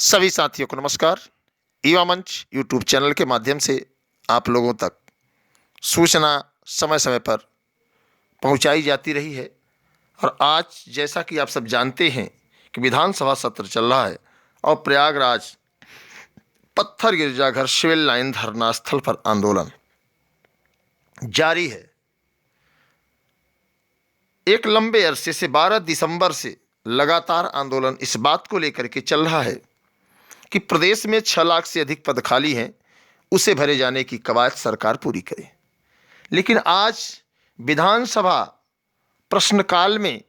सभी साथियों को नमस्कार। युवा मंच यूट्यूब चैनल के माध्यम से आप लोगों तक सूचना समय समय पर पहुंचाई जाती रही है और आज जैसा कि आप सब जानते हैं कि विधानसभा सत्र चल रहा है और प्रयागराज पत्थर गिरजाघर सिविल लाइन धरना स्थल पर आंदोलन जारी है। एक लंबे अरसे से 12 दिसंबर से लगातार आंदोलन इस बात को लेकर के चल रहा है कि प्रदेश में 6 लाख से अधिक पद खाली हैं, उसे भरे जाने की कवायद सरकार पूरी करे। लेकिन आज विधानसभा प्रश्नकाल में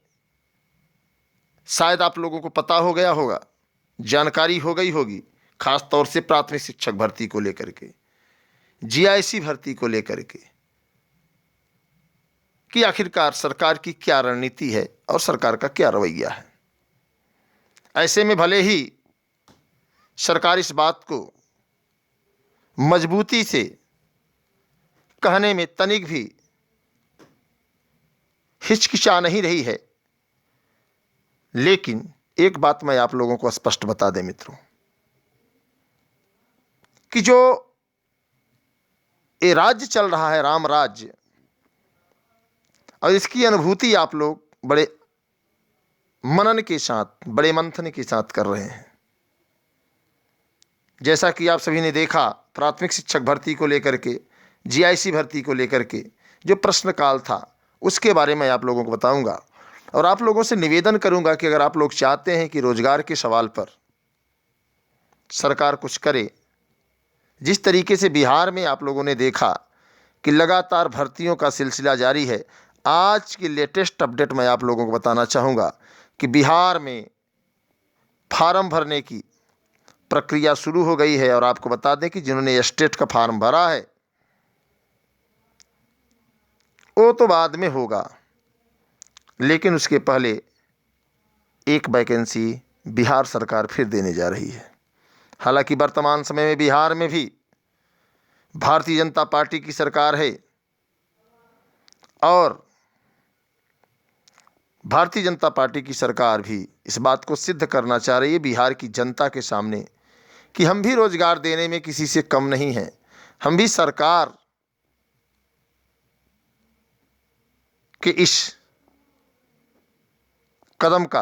शायद आप लोगों को पता हो गया होगा, जानकारी हो गई होगी, खास तौर से प्राथमिक शिक्षक भर्ती को लेकर के, जीआईसी भर्ती को लेकर के, कि आखिरकार सरकार की क्या रणनीति है और सरकार का क्या रवैया है। ऐसे में भले ही सरकार इस बात को मजबूती से कहने में तनिक भी हिचकिचा नहीं रही है, लेकिन एक बात मैं आप लोगों को स्पष्ट बता दें मित्रों, कि जो ये राज्य चल रहा है राम राज्य, और इसकी अनुभूति आप लोग बड़े मनन के साथ, बड़े मंथन के साथ कर रहे हैं। जैसा कि आप सभी ने देखा, प्राथमिक शिक्षक भर्ती को लेकर के, जीआईसी भर्ती को लेकर के जो प्रश्नकाल था, उसके बारे में आप लोगों को बताऊंगा और आप लोगों से निवेदन करूंगा कि अगर आप लोग चाहते हैं कि रोजगार के सवाल पर सरकार कुछ करे, जिस तरीके से बिहार में आप लोगों ने देखा कि लगातार भर्तियों का सिलसिला जारी है, आज की लेटेस्ट अपडेट मैं आप लोगों को बताना चाहूँगा कि बिहार में फार्म भरने की प्रक्रिया शुरू हो गई है। और आपको बता दें कि जिन्होंने स्टेट का फार्म भरा है वो तो बाद में होगा, लेकिन उसके पहले एक वैकेंसी बिहार सरकार फिर देने जा रही है। हालांकि वर्तमान समय में बिहार में भी भारतीय जनता पार्टी की सरकार है और भारतीय जनता पार्टी की सरकार भी इस बात को सिद्ध करना चाह रही है बिहार की जनता के सामने कि हम भी रोजगार देने में किसी से कम नहीं हैं, हम भी सरकार के इस कदम का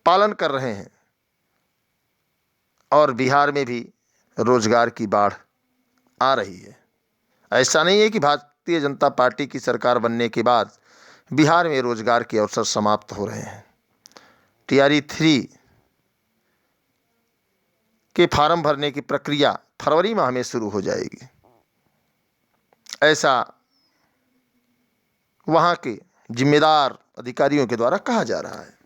पालन कर रहे हैं और बिहार में भी रोजगार की बाढ़ आ रही है। ऐसा नहीं है कि भारतीय जनता पार्टी की सरकार बनने के बाद बिहार में रोजगार के अवसर समाप्त हो रहे हैं। टीआरई 3 के फार्म भरने की प्रक्रिया फरवरी माह में शुरू हो जाएगी, ऐसा वहाँ के जिम्मेदार अधिकारियों के द्वारा कहा जा रहा है।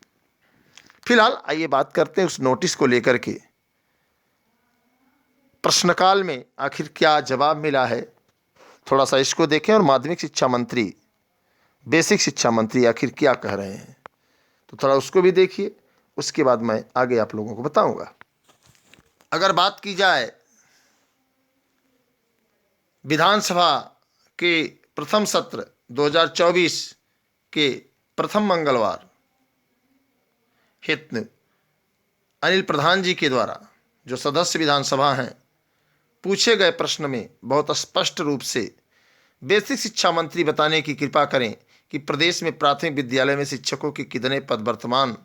फिलहाल आइए बात करते हैं उस नोटिस को लेकर के, प्रश्नकाल में आखिर क्या जवाब मिला है, थोड़ा सा इसको देखें और माध्यमिक शिक्षा मंत्री, बेसिक शिक्षा मंत्री आखिर क्या कह रहे हैं, तो थोड़ा उसको भी देखिए, उसके बाद मैं आगे आप लोगों को बताऊंगा। अगर बात की जाए विधानसभा के प्रथम सत्र 2024 के प्रथम मंगलवार हित अनिल प्रधान जी के द्वारा, जो सदस्य विधानसभा हैं, पूछे गए प्रश्न में बहुत स्पष्ट रूप से बेसिक शिक्षा मंत्री बताने की कृपा करें कि प्रदेश में प्राथमिक विद्यालय में शिक्षकों के कितने पद वर्तमान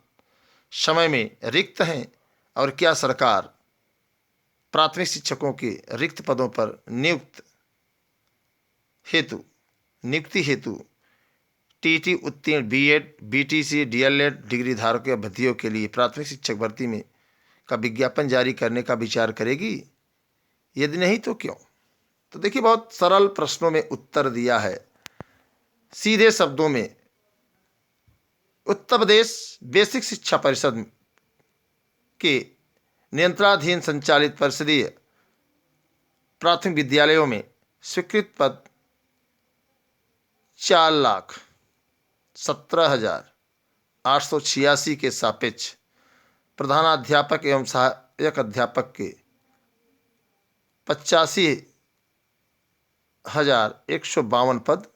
समय में रिक्त हैं और क्या सरकार प्राथमिक शिक्षकों के रिक्त पदों पर नियुक्ति हेतु टीटी उत्तीर्ण बीएड, बीटीसी, डीएलएड डिग्री धारकों या अभ्यर्थियों के लिए प्राथमिक शिक्षक भर्ती में का विज्ञापन जारी करने का विचार करेगी, यदि नहीं तो क्यों। तो देखिए, बहुत सरल प्रश्नों में उत्तर दिया है, सीधे शब्दों में। उत्तर प्रदेश बेसिक शिक्षा परिषद के नियंत्रणाधीन संचालित परिषदीय प्राथमिक विद्यालयों में स्वीकृत पद 4,17,886 के सापेक्ष प्रधानाध्यापक एवं सहायक अध्यापक के 85,152 पद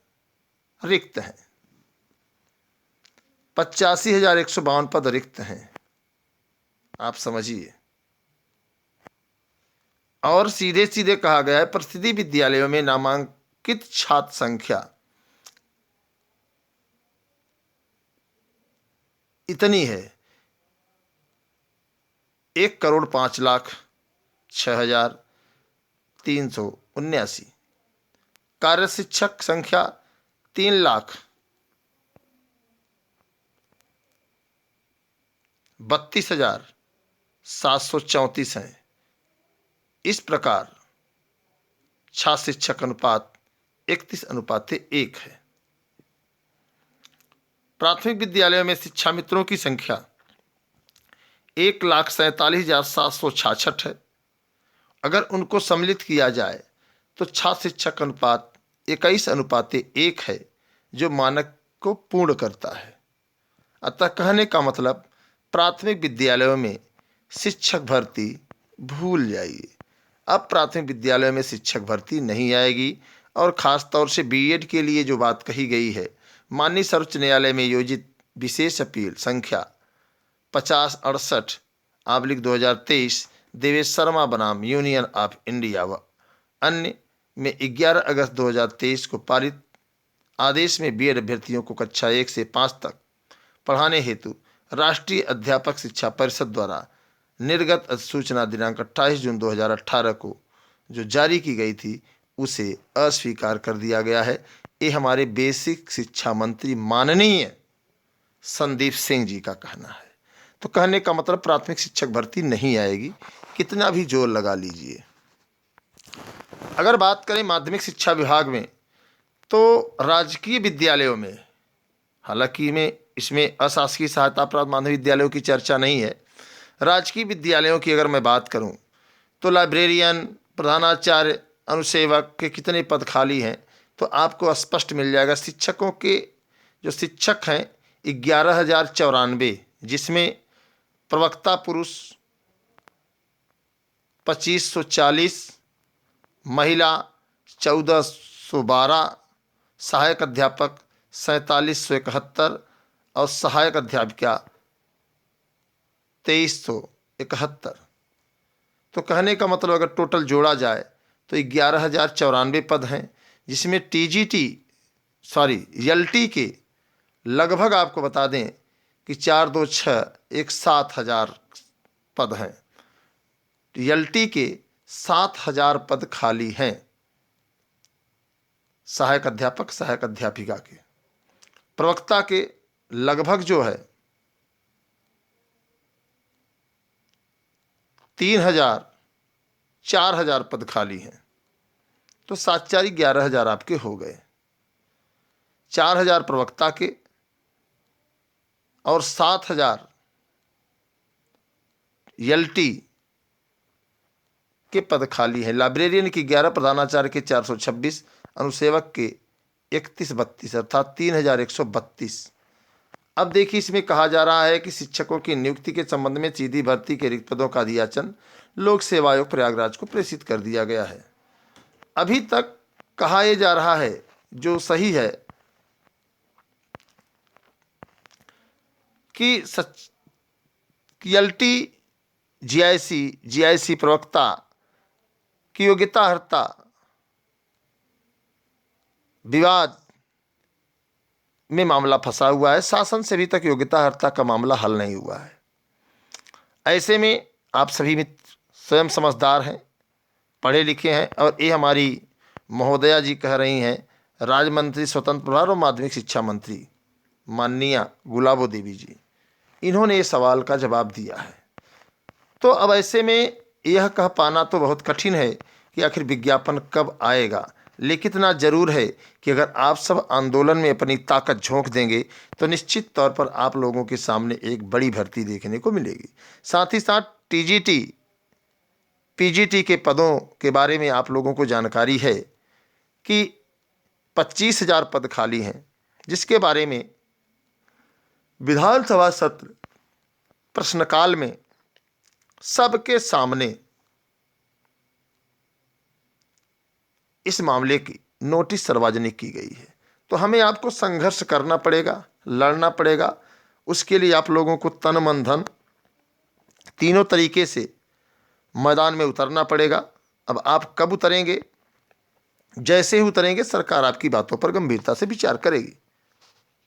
रिक्त हैं। 85,152 पद रिक्त हैं, आप समझिए। और सीधे सीधे कहा गया है परिस्थिति विद्यालयों में नामांकित छात्र संख्या इतनी है 1,05,06,379। कार्य शिक्षक संख्या 3,32,734 हैं। इस प्रकार छात्र शिक्षक अनुपात 31:1 है। प्राथमिक विद्यालयों में शिक्षा मित्रों की संख्या 1,47,766 है। अगर उनको सम्मिलित किया जाए तो छात्र शिक्षक अनुपात 21:1 है, जो मानक को पूर्ण करता है। अतः कहने का मतलब प्राथमिक विद्यालयों में शिक्षक भर्ती भूल जाइए। अब प्राथमिक विद्यालयों में शिक्षक भर्ती नहीं आएगी। और ख़ास तौर से बीएड के लिए जो बात कही गई है, माननीय सर्वोच्च न्यायालय में योजित विशेष अपील संख्या 5068/2023 देवेश शर्मा बनाम यूनियन ऑफ इंडिया व अन्य में 11 अगस्त 2023 को पारित आदेश में बीएड अभ्यर्थियों को कक्षा 1 से 5 तक पढ़ाने हेतु राष्ट्रीय अध्यापक शिक्षा परिषद द्वारा निर्गत अधिसूचना दिनांक 28 जून 2018 को जो जारी की गई थी, उसे अस्वीकार कर दिया गया है। ये हमारे बेसिक शिक्षा मंत्री माननीय संदीप सिंह जी का कहना है। तो कहने का मतलब प्राथमिक शिक्षक भर्ती नहीं आएगी, कितना भी जोर लगा लीजिए। अगर बात करें माध्यमिक शिक्षा विभाग में, तो राजकीय विद्यालयों में, हालांकि इसमें अशासकीय सहायता प्राप्त माध्यमिक विद्यालयों की चर्चा नहीं है, राजकीय विद्यालयों की अगर मैं बात करूं तो लाइब्रेरियन, प्रधानाचार्य, अनुसेवक के कितने पद खाली हैं तो आपको स्पष्ट मिल जाएगा। शिक्षकों के जो शिक्षक हैं 11,094, जिसमें प्रवक्ता पुरुष 2,540, महिला 1,412, सहायक अध्यापक 4,771 और सहायक अध्यापिका 2,371। तो कहने का मतलब अगर टोटल जोड़ा जाए तो 11,094 पद हैं, जिसमें एलटी के लगभग आपको बता दें कि 426 7,000 पद हैं। एलटी के 7,000 पद खाली हैं सहायक अध्यापक, सहायक अध्यापिका के। प्रवक्ता के लगभग जो है 3,000 4,000 पद खाली हैं। तो 7-4 11,000 आपके हो गए। 4,000 प्रवक्ता के और 7,000 एलटी के पद खाली हैं। लाइब्रेरियन की 11, प्रधानाचार्य के 426, अनुसेवक के 31-32 अर्थात 3,132। अब देखिए, इसमें कहा जा रहा है कि शिक्षकों की नियुक्ति के संबंध में सीधी भर्ती के रिक्त पदों का अधियाचन लोक सेवा आयोग प्रयागराज को प्रेषित कर दिया गया है। अभी तक कहा यह जा रहा है, जो सही है, कि एलटी, जीआईसी प्रवक्ता की योग्यता अर्हता विवाद में मामला फंसा हुआ है। शासन से अभी तक योग्यता अर्हता का मामला हल नहीं हुआ है। ऐसे में आप सभी मित्र स्वयं समझदार हैं, पढ़े लिखे हैं, और ये हमारी महोदया जी कह रही हैं, राज्य मंत्री स्वतंत्र प्रभार और माध्यमिक शिक्षा मंत्री माननीय गुलाबो देवी जी, इन्होंने ये सवाल का जवाब दिया है। तो अब ऐसे में यह कह पाना तो बहुत कठिन है कि आखिर विज्ञापन कब आएगा, लेकिन इतना जरूर है कि अगर आप सब आंदोलन में अपनी ताकत झोंक देंगे तो निश्चित तौर पर आप लोगों के सामने एक बड़ी भर्ती देखने को मिलेगी। साथ ही साथ टीजीटी, पीजीटी के पदों के बारे में आप लोगों को जानकारी है कि 25,000 पद खाली हैं, जिसके बारे में विधानसभा सत्र प्रश्नकाल में सबके सामने इस मामले की नोटिस सार्वजनिक की गई है। तो हमें आपको संघर्ष करना पड़ेगा, लड़ना पड़ेगा, उसके लिए आप लोगों को तन मन धन तीनों तरीके से मैदान में उतरना पड़ेगा। अब आप कब उतरेंगे? जैसे ही उतरेंगे सरकार आपकी बातों पर गंभीरता से विचार करेगी।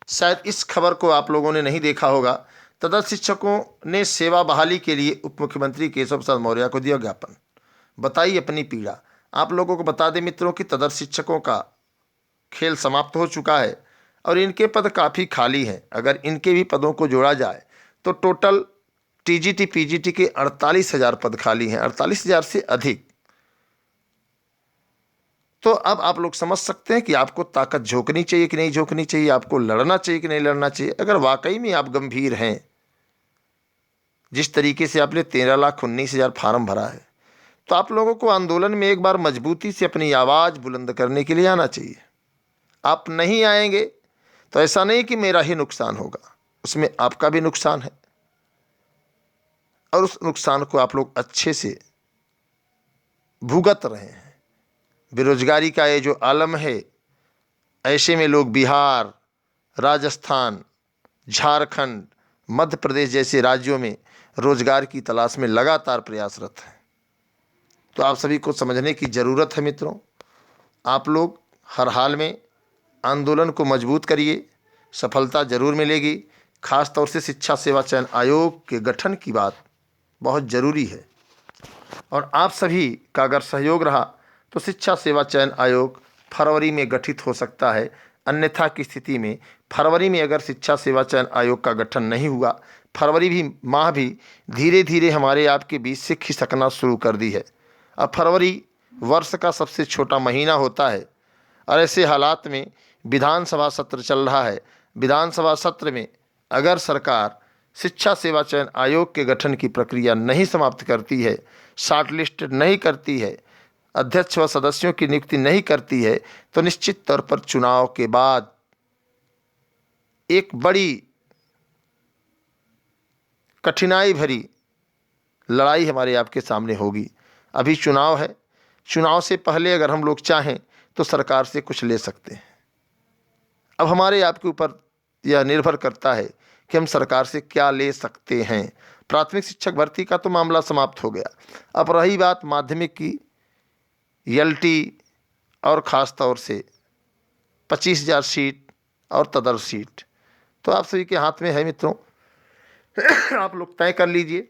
शायद इस खबर को आप लोगों ने नहीं देखा होगा, तदर्थ शिक्षकों ने सेवा बहाली के लिए उप मुख्यमंत्री केशव प्रसाद मौर्य को दिया ज्ञापन, बताई अपनी पीड़ा। आप लोगों को बता दें मित्रों कि तदर्थ शिक्षकों का खेल समाप्त हो चुका है और इनके पद काफ़ी खाली हैं। अगर इनके भी पदों को जोड़ा जाए तो टोटल टीजीटी पीजीटी के 48,000 पद खाली हैं, 48,000 से अधिक। तो अब आप लोग समझ सकते हैं कि आपको ताकत झोंकनी चाहिए कि नहीं झोंकनी चाहिए, आपको लड़ना चाहिए कि नहीं लड़ना चाहिए। अगर वाकई में आप गंभीर हैं, जिस तरीके से आपने 13,19,000 फार्म भरा है, तो आप लोगों को आंदोलन में एक बार मजबूती से अपनी आवाज़ बुलंद करने के लिए आना चाहिए। आप नहीं आएंगे तो ऐसा नहीं कि मेरा ही नुकसान होगा, उसमें आपका भी नुकसान है और उस नुकसान को आप लोग अच्छे से भुगत रहे हैं। बेरोजगारी का ये जो आलम है, ऐसे में लोग बिहार, राजस्थान, झारखंड, मध्य प्रदेश जैसे राज्यों में रोजगार की तलाश में लगातार प्रयासरत हैं। तो आप सभी को समझने की ज़रूरत है मित्रों। आप लोग हर हाल में आंदोलन को मजबूत करिए, सफलता जरूर मिलेगी। खास तौर से शिक्षा सेवा चयन आयोग के गठन की बात बहुत ज़रूरी है और आप सभी का अगर सहयोग रहा तो शिक्षा सेवा चयन आयोग फरवरी में गठित हो सकता है। अन्यथा की स्थिति में फरवरी में अगर शिक्षा सेवा चयन आयोग का गठन नहीं हुआ, फरवरी भी माह भी धीरे धीरे हमारे आपके बीच से खिसकना शुरू कर दी है। अब फरवरी वर्ष का सबसे छोटा महीना होता है और ऐसे हालात में विधानसभा सत्र चल रहा है। विधानसभा सत्र में अगर सरकार शिक्षा सेवा चयन आयोग के गठन की प्रक्रिया नहीं समाप्त करती है, शॉर्टलिस्ट नहीं करती है, अध्यक्ष व सदस्यों की नियुक्ति नहीं करती है, तो निश्चित तौर पर चुनाव के बाद एक बड़ी कठिनाई भरी लड़ाई हमारे आपके सामने होगी। अभी चुनाव है, चुनाव से पहले अगर हम लोग चाहें तो सरकार से कुछ ले सकते हैं। अब हमारे आपके ऊपर यह निर्भर करता है कि हम सरकार से क्या ले सकते हैं। प्राथमिक शिक्षक भर्ती का तो मामला समाप्त हो गया। अब रही बात माध्यमिक की, एलटी और ख़ास तौर से 25,000 सीट और तदर्थ सीट, तो आप सभी के हाथ में है मित्रों। आप लोग तय कर लीजिए।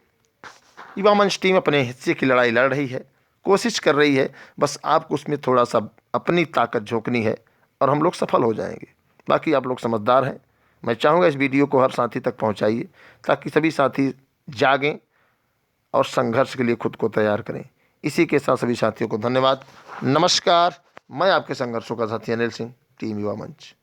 युवा मंच टीम अपने हिस्से की लड़ाई लड़ रही है, कोशिश कर रही है, बस आपको उसमें थोड़ा सा अपनी ताकत झोंकनी है और हम लोग सफल हो जाएंगे। बाकी आप लोग समझदार हैं। मैं चाहूँगा इस वीडियो को हर साथी तक पहुँचाइए ताकि सभी साथी जागें और संघर्ष के लिए खुद को तैयार करें। इसी के साथ सभी साथियों को धन्यवाद। नमस्कार। मैं आपके संघर्षों का साथी अनिल सिंह, टीम युवा मंच।